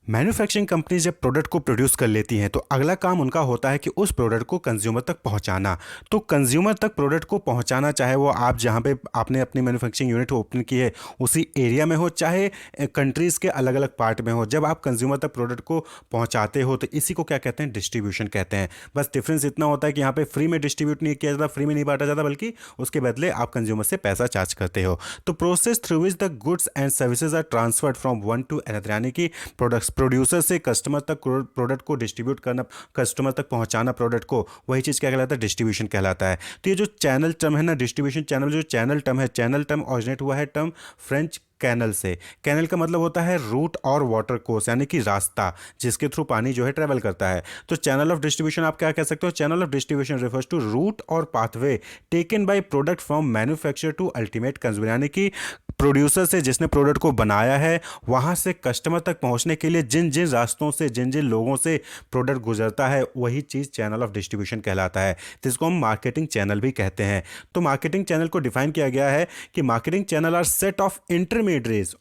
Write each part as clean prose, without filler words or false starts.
Manufacturing company जब product को produce कर लेती हैं तो अगला काम उनका होता है कि उस प्रोडक्ट को कंज्यूमर तक पहुंचाना। तो कंज्यूमर तक प्रोडक्ट को पहुंचाना, चाहे वो आप जहां पे आपने अपनी मैन्युफैक्चरिंग यूनिट ओपन की है उसी एरिया में हो, चाहे कंट्रीज़ के अलग अलग पार्ट में हो, जब आप कंज्यूमर तक प्रोडक्ट को पहुंचाते हो तो इसी को क्या कहते हैं, डिस्ट्रीब्यूशन कहते हैं। बस डिफरेंस इतना होता है कि यहाँ पे फ्री में डिस्ट्रीब्यूट नहीं किया जाता, फ्री में नहीं बांटा जाता, बल्कि उसके बदले आप कंज्यूमर से पैसा चार्ज करते हो। तो process through which the goods and services are transferred from one to another, यानी कि प्रोडक्ट्स प्रोड्यूसर से कस्टमर तक प्रोडक्ट को डिस्ट्रीब्यूट करना, कस्टमर तक पहुंचाना प्रोडक्ट को, वही चीज़ क्या कहलाता है, डिस्ट्रीब्यूशन कहलाता है। तो ये जो चैनल टर्म है ना, डिस्ट्रीब्यूशन चैनल, जो चैनल टर्म है, चैनल टर्म ऑरिजिनेट हुआ है टर्म फ्रेंच कैनल से। कैनल का मतलब होता है रूट और वाटर कोर्स, यानी कि रास्ता जिसके थ्रू पानी जो है ट्रेवल करता है। तो चैनल ऑफ डिस्ट्रीब्यूशन आप क्या कह सकते हो, channel of distribution refers to route और pathway taken by product from manufacture to ultimate consumer, यानी कि प्रोड्यूसर से, जिसने प्रोडक्ट को बनाया है, वहां से कस्टमर तक पहुंचने के लिए जिन जिन रास्तों से, जिन जिन लोगों से प्रोडक्ट गुजरता है, वही चीज़ चैनल ऑफ डिस्ट्रीब्यूशन कहलाता है, जिसको हम मार्केटिंग चैनल भी कहते हैं। तो मार्केटिंग चैनल को डिफाइन किया गया है कि marketing channel are set of intermediate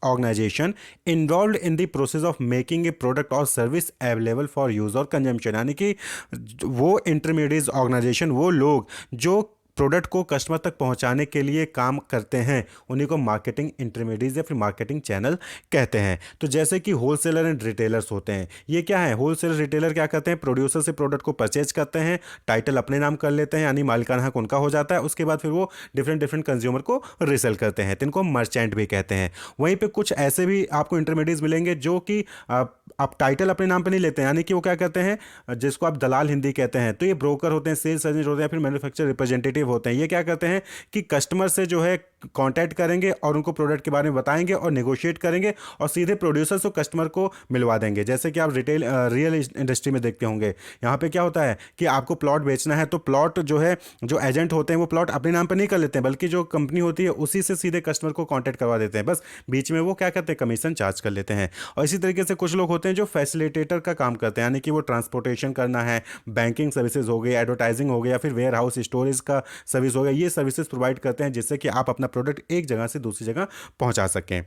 organization involve in the process of making a product और सर्विस अवेलेबल फॉर यूज और कंजम्पशन, यानी कि वो इंटरमीडिएट ऑर्गेनाइजेशन, वो लोग जो प्रोडक्ट को कस्टमर तक पहुंचाने के लिए काम करते हैं, उन्हीं को मार्केटिंग इंटरमीडिएट या फिर मार्केटिंग चैनल कहते हैं। तो जैसे कि होलसेलर एंड रिटेलर्स होते हैं, ये क्या है, होलसेलर रिटेलर क्या करते हैं, प्रोड्यूसर से प्रोडक्ट को परचेज करते हैं, टाइटल अपने नाम कर लेते हैं, यानी मालिकाना हक उनका हो जाता है, उसके बाद फिर वो डिफरेंट डिफरेंट कंज्यूमर को रिसेल करते हैं, तो इनको मर्चेंट भी कहते हैं। वहीं पे कुछ ऐसे भी आपको इंटरमीडिएट्स मिलेंगे जो कि आप टाइटल अपने नाम पे नहीं लेते हैं, यानी कि वो क्या करते हैं, जिसको आप दलाल हिंदी कहते हैं। तो ये ब्रोकर होते हैं, सेल्स एजेंट होते हैं, फिर मैन्युफैक्चर रिप्रेजेंटेटिव होते हैं। ये क्या करते हैं कि कस्टमर से जो है कांटेक्ट करेंगे और उनको प्रोडक्ट के बारे में बताएंगे और नेगोशिएट करेंगे और सीधे प्रोड्यूसर से कस्टमर को मिलवा देंगे। जैसे कि आप रिटेल रियल इंडस्ट्री में देखते होंगे, यहाँ पे क्या होता है कि आपको प्लॉट बेचना है, तो प्लॉट जो है, जो एजेंट होते हैं वो प्लॉट अपने नाम पर नहीं कर लेते हैं, बल्कि जो कंपनी होती है उसी से सीधे कस्टमर को कॉन्टैक्ट करवा देते हैं। बस बीच में वो क्या करते हैं, कमीशन चार्ज कर लेते हैं। और इसी तरीके से कुछ लोग होते हैं जो फैसिलिटेटर का काम करते हैं, यानी कि वो ट्रांसपोर्टेशन करना है, बैंकिंग सर्विसेज हो गई, एडवर्टाइजिंग हो गया, या फिर वेयर हाउस स्टोरेज का सर्विस हो गया, ये सर्विसेज प्रोवाइड करते हैं जिससे कि आप अपना प्रोडक्ट एक जगह से दूसरी जगह पहुंचा सकें।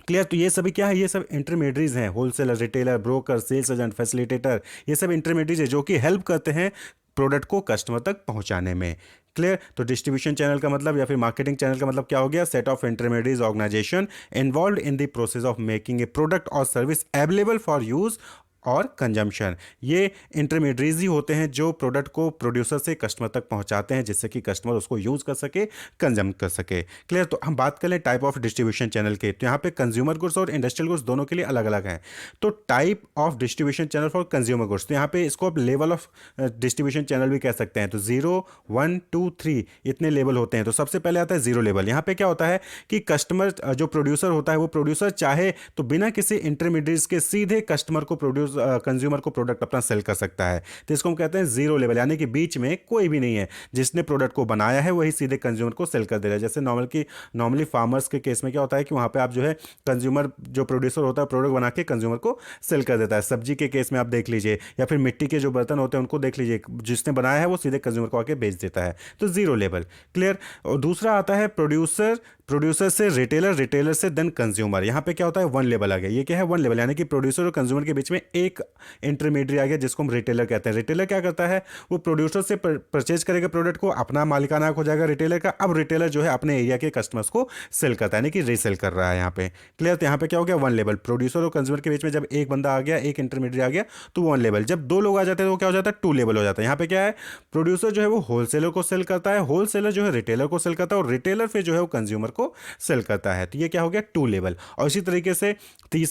क्लियर। तो ये सभी क्या है, ये सब इंटरमीडिएट्स हैं, wholesaler, retailer, broker, sales agent, facilitator, ये सब इंटरमीडिएट्स है जो कि हेल्प करते हैं प्रोडक्ट को कस्टमर तक पहुंचाने में। क्लियर। तो डिस्ट्रीब्यूशन चैनल का मतलब या फिर मार्केटिंग चैनल का मतलब क्या हो गया, set of intermediate organization involve in the process of making a product और सर्विस अवेलेबल फॉर यूज और कंजम्पशन। ये इंटरमीडिएट्स ही होते हैं जो प्रोडक्ट को प्रोड्यूसर से कस्टमर तक पहुंचाते हैं जिससे कि कस्टमर उसको यूज़ कर सके, कंज्यूम कर सके। क्लियर। तो हम बात करें टाइप ऑफ डिस्ट्रीब्यूशन चैनल के, तो यहाँ पे कंज्यूमर गुड्स और इंडस्ट्रियल गुड्स दोनों के लिए अलग अलग हैं। तो type of distribution channel for consumer goods, तो यहाँ पे इसको आप लेवल ऑफ डिस्ट्रीब्यूशन चैनल भी कह सकते हैं। तो 0, 1, 2, 3 इतने लेवल होते हैं। तो सबसे पहले आता है जीरो लेवल। यहाँ पे क्या होता है कि कस्टमर जो प्रोड्यूसर होता है, वो प्रोड्यूसर चाहे तो बिना किसी इंटरमीडिएट्स के सीधे कस्टमर को कंज्यूमर को प्रोडक्ट अपना सेल कर सकता है। तो इसको हम कहते हैं जीरो लेवल, यानी कि बीच में कोई भी नहीं है, जिसने प्रोडक्ट को बनाया है वही सीधे कंज्यूमर को सेल कर दे रहा है। जैसे नॉर्मली फार्मर्स के केस में क्या होता है कि वहाँ पे आप जो है कंज्यूमर, जो प्रोड्यूसर होता है प्रोडक्ट बना के कंज्यूमर को सेल कर देता है। सब्जी के केस में आप देख लीजिए, या फिर मिट्टी के जो बर्तन होते हैं उनको देख लीजिए, जिसने बनाया है वो सीधे कंज्यूमर को आके बेच देता है। तो जीरो लेवल। क्लियर। और दूसरा आता है प्रोड्यूसर से रिटेलर, रिटेलर से देन कंज्यूमर। यहाँ पे क्या होता है, वन लेवल आ गया। ये क्या है, वन लेवल, यानी कि प्रोड्यूसर और कंज्यूमर के बीच में एक इंटरमीडिएट आ गया जिसको हम रिटेलर कहते हैं। रिटेलर क्या करता है, वो प्रोड्यूसर से परचेज करेगा प्रोडक्ट को, अपना मालिकाना हक हो जाएगा रिटेलर का। अब रिटेलर जो है अपने एरिया के कस्टमर्स को सेल करता है, यानी कि रीसेल कर रहा है यहाँ पे। क्लियर। तो यहाँ पे क्या हो गया, वन लेवल। प्रोड्यूसर और कंज्यूमर के बीच में जब एक बंदा आ गया, एक इंटरमीडिएट आ गया, तो वन लेवल। जब दो लोग आ जाते हैं तो क्या हो जाता है, टू लेवल हो जाता है। यहाँ पे क्या है, प्रोड्यूसर जो है वो होलसेलर को सेल करता है, होलसेलर जो है रिटेलर को सेल करता है, और रिटेलर फिर जो है वो कंज्यूमर को सेल करता है। तो ये क्या हो गया, टू लेवल। और इसी तरीके से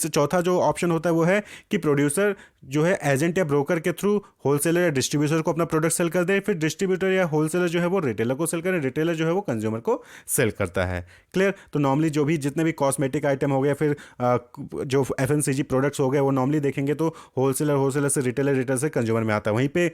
चौथा जो ऑप्शन होता है वो है कि प्रोड्यूसर जो है एजेंट या ब्रोकर के थ्रू होलसेलर या डिस्ट्रीब्यूटर को अपना प्रोडक्ट सेल कर दे, फिर डिस्ट्रीब्यूटर या होलसेलर जो है वो रिटेलर को सेल करे, रिटेलर जो है वो कंज्यूमर को सेल करता है। क्लियर। तो नॉर्मली जो भी जितने भी कॉस्मेटिक आइटम हो गया, फिर जो एफएमसीजी प्रोडक्ट्स हो गए, वो नॉर्मली देखेंगे तो होलसेलर से रिटेलर, रिटेलर से कंज्यूमर में आता है। वहीं पे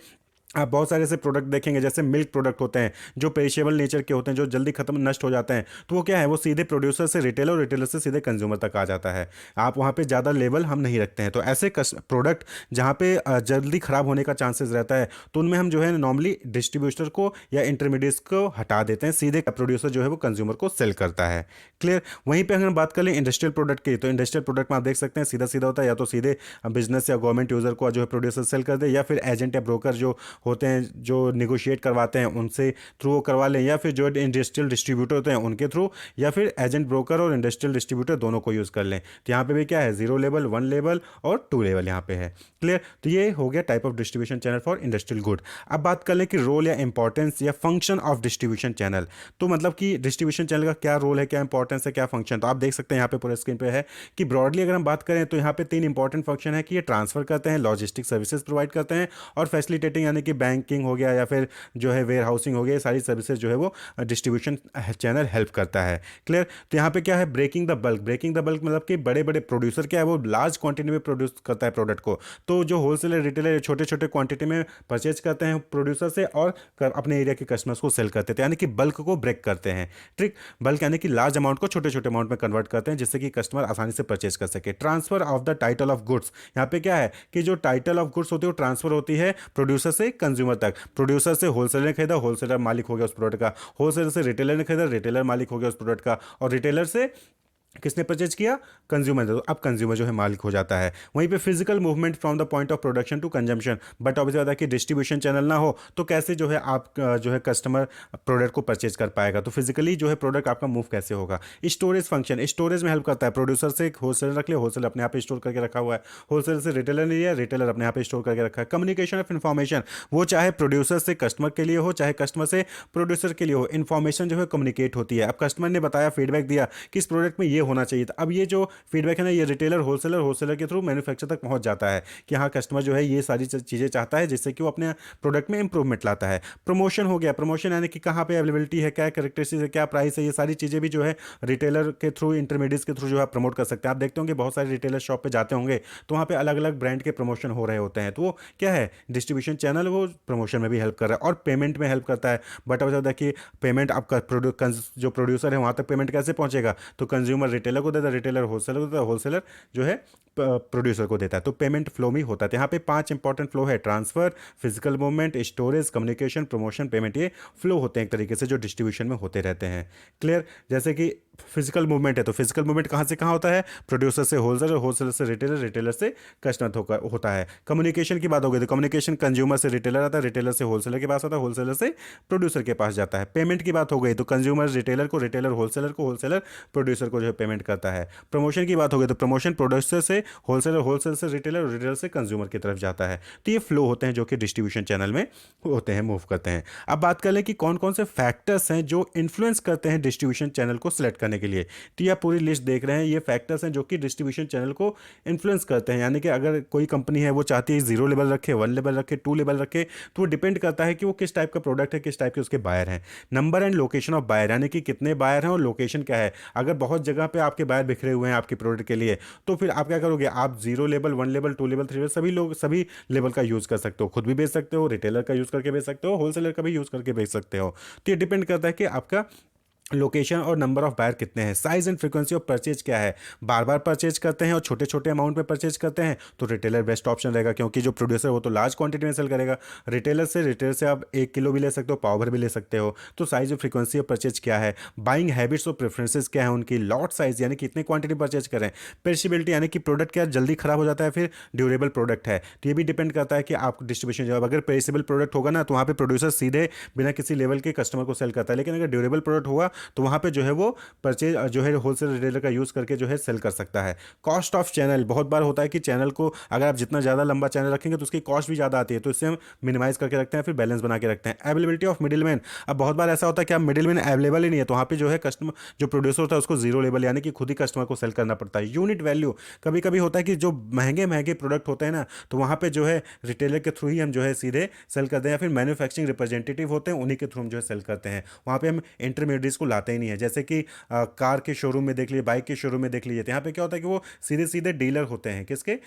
आप बहुत सारे ऐसे प्रोडक्ट देखेंगे जैसे मिल्क प्रोडक्ट होते हैं जो पेरिशेबल नेचर के होते हैं, जो जल्दी खत्म नष्ट हो जाते हैं, तो वो क्या है, वो सीधे प्रोड्यूसर से रिटेलर और रिटेलर से सीधे कंज्यूमर तक आ जाता है। आप वहाँ पे ज़्यादा लेवल हम नहीं रखते हैं। तो ऐसे प्रोडक्ट जहाँ पे जल्दी ख़राब होने का चांसेस रहता है, तो उनमें हम जो है नॉर्मली डिस्ट्रीब्यूटर को या इंटरमीडिएट्स को हटा देते हैं, सीधे प्रोड्यूसर जो है वो कंज्यूमर को सेल करता है। क्लियर। वहीं पे अगर हम बात कर लें इंडस्ट्रियल प्रोडक्ट की, तो इंडस्ट्रियल प्रोडक्ट में आप देख सकते हैं सीधा सीधा होता है, या तो सीधे बिजनेस या गवर्नमेंट यूज़र को जो है प्रोड्यूसर सेल कर दे, या फिर एजेंट या ब्रोकर जो होते हैं जो निगोशिएट करवाते हैं उनसे थ्रू वो करवा लें, या फिर जो इंडस्ट्रियल डिस्ट्रीब्यूटर होते हैं उनके थ्रू, या फिर एजेंट ब्रोकर और इंडस्ट्रियल डिस्ट्रीब्यूटर दोनों को यूज़ कर लें। तो यहाँ पे भी क्या है, जीरो लेवल, वन लेवल और टू लेवल यहाँ पे है। क्लियर। तो ये हो गया type of distribution channel for industrial good. अब बात कर लें कि रोल या इंपॉर्टेंस या फंक्शन ऑफ डिस्ट्रीब्यूशन चैनल। तो मतलब कि डिस्ट्रीब्यूशन चैनल का क्या रोल है, क्या इंपॉर्टेंस है, क्या फंक्शन। तो आप देख सकते हैं यहाँ पे पूरे स्क्रीन पे है कि ब्रॉडली अगर हम बात करें तो यहाँ पे तीन इंपॉर्टेंट फंक्शन है कि ये ट्रांसफर करते हैं, लॉजिस्टिक सर्विसेज प्रोवाइड करते हैं, और फैसिलिटेटिंग यानी कि बैंकिंग हो गया या फिर जो है वेयर हाउसिंग हो गया, ये सारी सर्विसेज जो है वो डिस्ट्रीब्यूशन चैनल हेल्प करता है। क्लियर। तो यहाँ पे क्या है, breaking the bulk. Breaking the bulk मतलब कि बड़े बड़े प्रोड्यूसर क्या है, वो लार्ज क्वांटिटी में प्रोड्यूस करता है प्रोडक्ट को, तो जो होलसेलर रिटेलर छोटे छोटे क्वांटिटी में परचेज करते हैं प्रोड्यूसर से और अपने एरिया के कस्टमर्स को सेल करते हैं, यानी कि बल्क को ब्रेक करते हैं। ट्रिक। बल्क यानी कि लार्ज अमाउंट को छोटे छोटे अमाउंट में कन्वर्ट करते हैं जिससे कि कस्टमर आसानी से परचेज कर सके। Transfer of the title of goods. यहाँ पे क्या है कि जो टाइटल ऑफ गुड्स होती है वो ट्रांसफर होती है प्रोड्यूसर से कंज्यूमर तक। प्रोड्यूसर से होलसेलर ने खरीदा, होलसेलर मालिक हो गया उस प्रोडक्ट का। होलसेलर से रिटेलर ने खरीदा, रिटेलर मालिक हो गया उस प्रोडक्ट का। और रिटेलर से किसने परचेज किया, कंज्यूमर। तो अब कंज्यूमर जो है मालिक हो जाता है। वहीं पे physical movement from the point of production to consumption. But obviously बात है कि डिस्ट्रीब्यूशन चैनल ना हो तो कैसे जो है आप जो है कस्टमर प्रोडक्ट को परचेज कर पाएगा, तो फिजिकली जो है प्रोडक्ट आपका मूव कैसे होगा। स्टोरेज फंक्शन, स्टोरेज में हेल्प करता है। प्रोड्यूसर से होलसेलर रख लिया, होलसेलर अपने यहाँ पे स्टोर करके रखा हुआ है। होलसेलर से रिटेलर ने लिया, रिटेलर अपने यहाँ पे स्टोर करके रखा है। कम्युनिकेशन ऑफ इन्फॉर्मेशन, वो चाहे प्रोड्यूसर से कस्टमर के लिए हो, चाहे कस्टमर से प्रोड्यूसर के लिए हो, इन्फॉर्मेशन जो है कम्युनिकेट होती है। अब कस्टमर ने बताया, फीडबैक दिया कि इस प्रोडक्ट में ये होना चाहिए था, अब ये जो फीडबैक है ना, ये रिटेलर होलसेलर, होलसेलर के थ्रू मैन्युफैक्चर तक पहुंच जाता है कि हाँ कस्टमर जो है ये सारी चीज़ें चाहता है जिससे कि वो अपने प्रोडक्ट में इंप्रूवमेंट लाता है। प्रमोशन हो गया। प्रमोशन यानी कि कहाँ पे अवेलेबिलिटी है, क्या कैरेक्टरिस्टिक्स है, क्या प्राइस है, ये सारी चीज़ें भी जो है रिटेलर के थ्रू, इंटरमीडिएट्स के थ्रू जो है प्रमोट कर सकते हैं। आप देखते होंगे बहुत सारे रिटेलर शॉप पे जाते होंगे तो वहाँ पे अलग अलग ब्रांड के प्रमोशन हो रहे होते हैं, तो वो क्या है, डिस्ट्रीब्यूशन चैनल वो प्रमोशन में भी हेल्प कर रहा है और पेमेंट में हेल्प करता है। बट अब ज़्यादा कि पेमेंट आपका जो प्रोड्यूसर है वहाँ तक पेमेंट कैसे पहुँचेगा, तो कंज्यूमर रिटेलर को देता है, रिटेलर होलसेलर को देता है, होलसेलर जो है प्रोड्यूसर को देता है। तो पेमेंट फ्लो में होता है। तो यहाँ पे 5 इंपॉर्टेंट फ्लो है, transfer, physical movement, storage, communication, promotion, payment. ये फ्लो होते हैं एक तरीके से जो डिस्ट्रीब्यूशन में होते रहते हैं। क्लियर। जैसे कि फिजिकल मूवमेंट है तो फिजिकल मूवमेंट कहाँ से कहाँ होता है, प्रोड्यूसर से होलसेलर, होलसेलर से रिटेलर, रिटेलर से कस्टमर होता है। कम्युनिकेशन की बात हो गई तो कम्युनिकेशन कंज्यूमर से रिटेलर आता है, रिटेलर से होलसेलर के पास आता है, होलसेलर से प्रोड्यूसर के पास जाता है। पेमेंट की बात हो गई तो कंज्यूमर रिटेलर को, रिटेलर होलसेलर को, होलसेलर प्रोड्यूसर को जो है पेमेंट करता है। प्रमोशन की बात हो गई तो प्रमोशन प्रोड्यूसर से होलसेलर, होलसेलर से रिटेलर और रिटेलर से कंज्यूमर की तरफ जाता है। तो ये फ्लो होते हैं जो कि डिस्ट्रीब्यूशन चैनल में होते हैं, मूव करते हैं। अब बात कर लें कि कौन कौन से फैक्टर्स हैं जो इन्फ्लुएंस करते हैं डिस्ट्रीब्यूशन चैनल को सिलेक्ट करने के लिए। तो ये पूरी लिस्ट देख रहे हैं, ये फैक्टर्स हैं जो कि डिस्ट्रीब्यूशन चैनल को इन्फ्लुएंस करते हैं। यानी कि अगर कोई कंपनी है वो चाहती है जीरो लेवल रखे, वन लेवल रखे, टू लेवल रखे, तो वो डिपेंड करता है कि वो किस टाइप का प्रोडक्ट है, किस टाइप के उसके बायर हैं। Number and location of buyer, यानी कि कितने बायर हैं और लोकेशन क्या है। अगर बहुत जगह पे आपके बायर बिखरे हुए हैं आपके प्रोडक्ट के लिए, तो फिर आप क्या करोगे, आप zero level, one level, two level, three level, सभी लोग सभी लेवल का यूज़ कर सकते हो। खुद भी बेच सकते हो, रिटेलर का यूज़ करके बेच सकते हो, होलसेलर का भी यूज़ करके बेच सकते हो। तो ये डिपेंड करता है कि आपका लोकेशन और नंबर ऑफ बायर कितने हैं। Size and frequency of purchase क्या है, बार बार परचेज करते हैं और छोटे छोटे अमाउंट में परचेज करते हैं तो रिटेलर बेस्ट ऑप्शन रहेगा, क्योंकि जो प्रोड्यूसर वो तो लार्ज क्वांटिटी में सेल करेगा। रिटेलर से आप 1 किलो भी ले सकते हो, पाव भर भी ले सकते हो। तो साइज और फ्रीक्वेंसी ऑफ परचेज क्या है, बाइंग हैबिट्स और प्रेफरेंसेज क्या है उनकी, लॉट साइज यानी कितने क्वांटिटी परचेज करें, पेरिशेबिलिटी यानी कि प्रोडक्ट क्या जल्दी खराब हो जाता है, फिर ड्यूरेबल प्रोडक्ट है। तो ये भी डिपेंड करता है कि आप डिस्ट्रीब्यूशन जब अगर पेरिशेबल प्रोडक्ट होगा ना तो वहाँ पे प्रोड्यूसर सीधे बिना किसी लेवल के कस्टमर को सेल करता है, लेकिन अगर ड्यूरेबल प्रोडक्ट होगा तो वहाँ पे जो है वो परचेज जो है होलसेल रिटेलर का यूज़ करके जो है सेल कर सकता है। कॉस्ट ऑफ चैनल, बहुत बार होता है कि चैनल को अगर आप जितना ज़्यादा लंबा चैनल रखेंगे तो उसकी कॉस्ट भी ज़्यादा आती है, तो इससे हम मिनिमाइज करके रखते हैं, फिर बैलेंस बना के रखते हैं। अवेलेबिलिटी ऑफ मिडिल मैन, अब बहुत बार ऐसा होता है कि आप मिडिल मैन अवेलेबल ही नहीं है तो वहाँ पे जो है कस्टमर जो प्रोड्यूसर होता है उसको जीरो लेवल यानी कि खुद ही कस्टमर को सेल करना पड़ता है। यूनिट वैल्यू, कभी कभी होता है कि जो महंगे महंगे प्रोडक्ट होते हैं ना तो वहाँ पे जो है रिटेलर के थ्रू ही हम जो है सीधे सेल करते हैं, या फिर मैन्युफैक्चरिंग रिप्रेजेंटेटिव होते हैं उन्हीं के थ्रू हम जो है सेल करते हैं। वहाँ पे हम इंटरमीडिएट्स को लाते ही नहीं है। जैसे कि कार के शोरूम में देख लीजिए, बाइक के शोरूम में देख लीजिए, तो यहाँ पे क्या होता है कि वो सीधे सीधे डीलर होते हैं, किसके,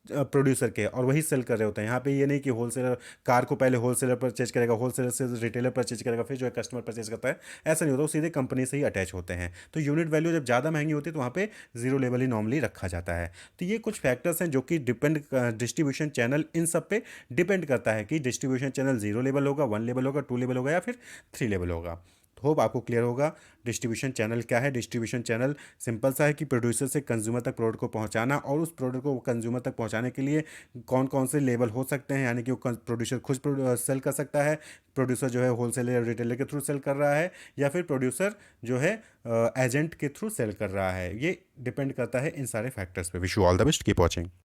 प्रोड्यूसर के, और वही सेल कर रहे होते हैं। यहाँ पे ये नहीं कि होलसेलर कार को पहले होलसेलर परचेज करेगा, होलसेलर से रिटेलर परचेज करेगा, फिर जो है कस्टमर परचेज करता है, ऐसा नहीं होता, वो सीधे कंपनी से ही अटैच होते हैं। तो यूनिट वैल्यू जब ज़्यादा महंगी होती है तो वहाँ पे जीरो लेवल ही नॉर्मली रखा जाता है। तो ये कुछ फैक्टर्स हैं जो कि डिपेंड, डिस्ट्रीब्यूशन चैनल इन सब पे डिपेंड करता है कि डिस्ट्रीब्यूशन चैनल जीरो लेवल होगा, वन लेवल होगा, टू लेवल होगा या फिर थ्री लेवल होगा। होप आपको क्लियर होगा डिस्ट्रीब्यूशन चैनल क्या है। डिस्ट्रीब्यूशन चैनल सिंपल सा है कि प्रोड्यूसर से कंज्यूमर तक प्रोडक्ट को पहुंचाना, और उस प्रोडक्ट को कंज्यूमर तक पहुंचाने के लिए कौन कौन से लेवल हो सकते हैं, यानी कि वो प्रोड्यूसर खुद सेल कर सकता है, प्रोड्यूसर जो है होलसेलर या रिटेलर के थ्रू सेल कर रहा है, या फिर प्रोड्यूसर जो है एजेंट के थ्रू सेल कर रहा है। ये डिपेंड करता है इन सारे फैक्टर्स पे। Wish you all the best, keep watching.